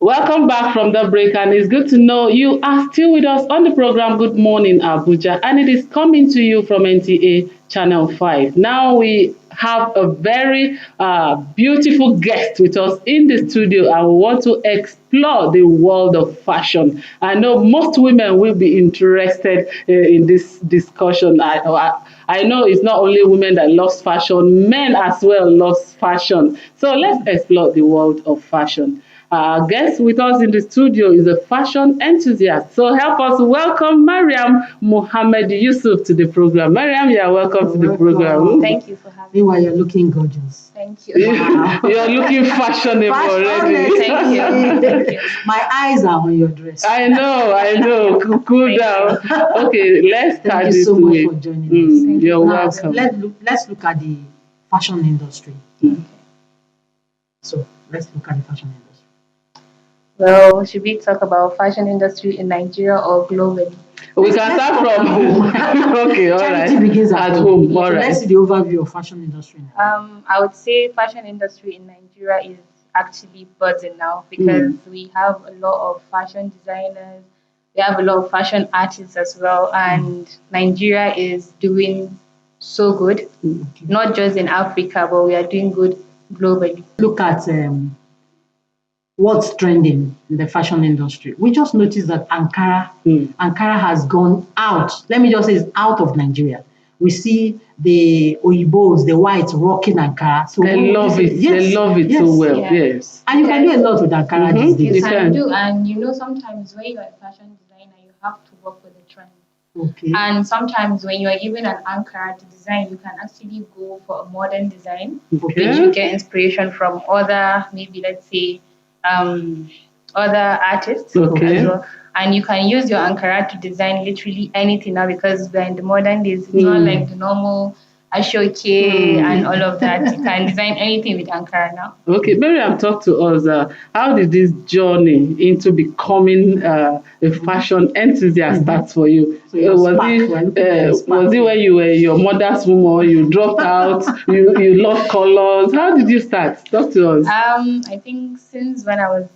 Welcome back from the break, and it's good to know you are still with us on the program Good Morning Abuja, and it is coming to you from NTA Channel 5. Now we have a very beautiful guest with us in the studio, and we want to explore the world of fashion. I know most women will be interested in this discussion. I know it's not only women that loves fashion, men as well loves fashion. So let's explore the world of fashion. Our guest with us in the studio is a fashion enthusiast. So help us welcome Mariam Mohammed Yusuf to the program. Mariam, you are welcome to the program. Thank you for having me. Meanwhile, you're looking gorgeous. Thank you. Wow. You're looking fashionable already. Thank you. Thank you. My eyes are on your dress. I know. Cool down. Okay, let's start Thank you this so much way. for joining us. Thank You're you. welcome. Let's look at the fashion industry. Mm. So let's look at the fashion industry. Well, should we talk about fashion industry in Nigeria or globally? We can start from home. Okay, all Charity right. begins At home, all So let's right. see the overview of fashion industry now. I would say fashion industry in Nigeria is actually buzzing now because we have a lot of fashion designers, we have a lot of fashion artists as well, and Nigeria is doing so good, Okay. not just in Africa, but we are doing good globally. Look at what's trending in the fashion industry. We just noticed that Ankara has gone out. Let me just say it's out of Nigeria. We see the Oyibos, the whites rocking Ankara. So They love it. They love it so well. Yeah. Yes. And you can do a lot with Ankara these You days. You can can. do, and sometimes when you're a fashion designer, you have to work with the trend. Okay. And sometimes when you're given an anchor to design, you can actually go for a modern design, which you Okay. get inspiration from other, maybe let's say, um, other artists Okay. as well. And you can use your Ankara to design literally anything now because we're in the modern days. It's not like the normal Ashoke and all of that. You can design anything with Ankara now. Okay, Miriam, talk to us. How did this journey into becoming a fashion enthusiast start for you? So you're Was spark. We're looking at a spark. was it when you were in your mother's womb or you dropped out? You love colors. How did you start? Talk to us. I think since when I was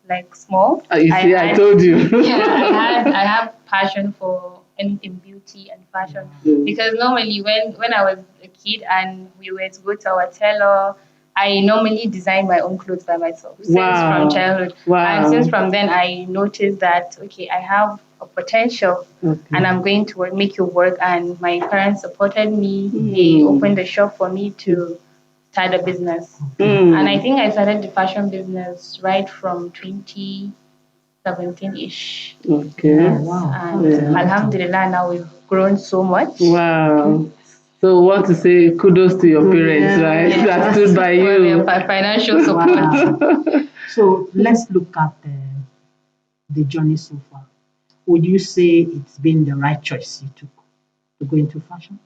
like small, You see, I told you. yeah, I have passion for anything beauty and fashion because normally when I was a kid and we were to go to our tailor, I normally design my own clothes by myself since Wow. from childhood. Wow. And since from then I noticed that okay, I have a potential Okay. and I'm going to make it work. And my parents supported me. They opened a shop for me to start a business. And I think I started the fashion business right from 2017-ish. Okay. Wow. And Alhamdulillah, now we've grown so much. Wow. So want to say kudos to your parents, right? Yeah. That stood by For you. their financial support. Wow. So let's look at the journey so far. Would you say it's been the right choice you took to go into fashion?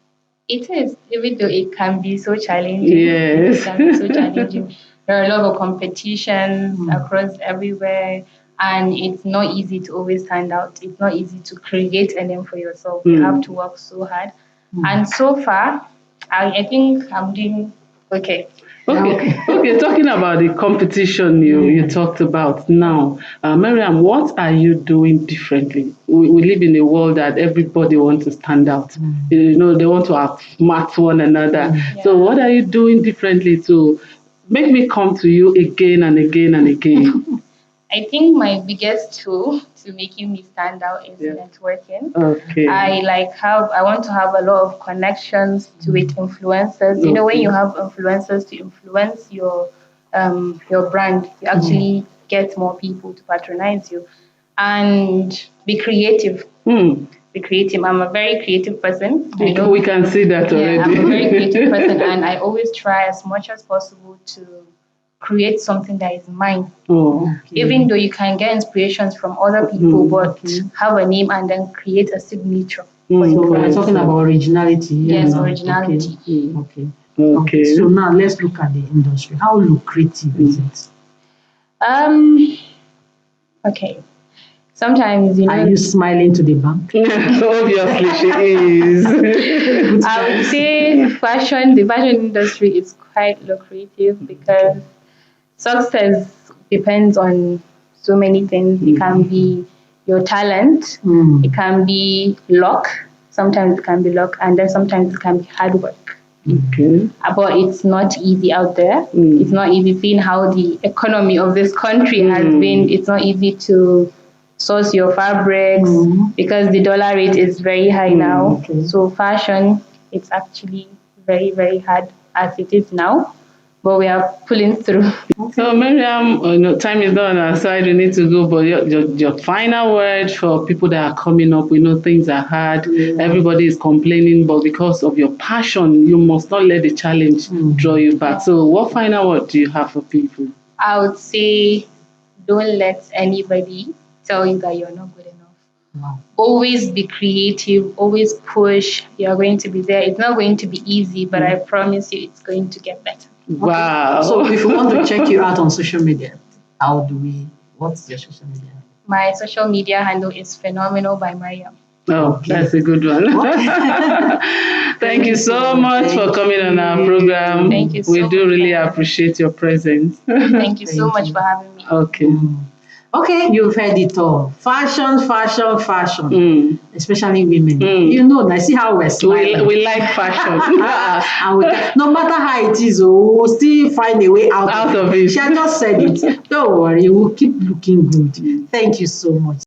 It is, even though it can be so challenging. Yes. It can be so challenging. There are a lot of competitions across everywhere, and it's not easy to always stand out. It's not easy to create a name for yourself. You have to work so hard. And so far, I think I'm doing okay. Okay. Talking about the competition you talked about now, Miriam, what are you doing differently? We live in a world that everybody wants to stand out. You know, they want to outsmart one another. So, what are you doing differently to make me come to you again and again and again? I think my biggest tool to making me stand out is networking. Okay. I want to have a lot of connections with influencers. You know, when you have influencers to influence your brand, you actually get more people to patronize you and be creative. Be creative. I'm a very creative person. We can see that already. Yeah, I'm a very creative person, and I always try as much as possible to create something that is mine. Even though you can get inspirations from other people, but have a name and then create a signature. So we're talking about originality. Yes, originality. Okay. So now let's look at the industry. How lucrative is it? Okay. Sometimes, Are you smiling to the bank? Obviously, she is. I would say the fashion industry is quite lucrative because success depends on so many things. It can be your talent, it can be luck. Sometimes it can be luck, and then sometimes it can be hard work. Okay. But it's not easy out there. It's not easy seeing how the economy of this country has been. It's not easy to source your fabrics because the dollar rate is very high now. So fashion, it's actually very, very hard as it is now. But we are pulling through. So, Miriam, time is not on our side. We need to go. But your final word for people that are coming up. We know things are hard. Everybody is complaining, but because of your passion, you must not let the challenge draw you back. So, what final word do you have for people? I would say, don't let anybody tell you that you're not good enough. Wow. Always be creative, always push. You're going to be there. It's not going to be easy, but I promise you it's going to get better. Wow. So if you want to check you out on social media, what's your social media? My social media handle is Phenomenal by Mariam. Oh, that's a good one. Thank you so much for coming on our program. Thank you so We do much really for having me. appreciate your presence. Thank you so much for having me. Okay. Okay, you've heard it all. Fashion, fashion, fashion. Especially women. You know, I see how we're smiling. We like fashion. And no matter how it is, we'll still find a way out of it. She had just said it. Don't worry, we'll keep looking good. Thank you so much.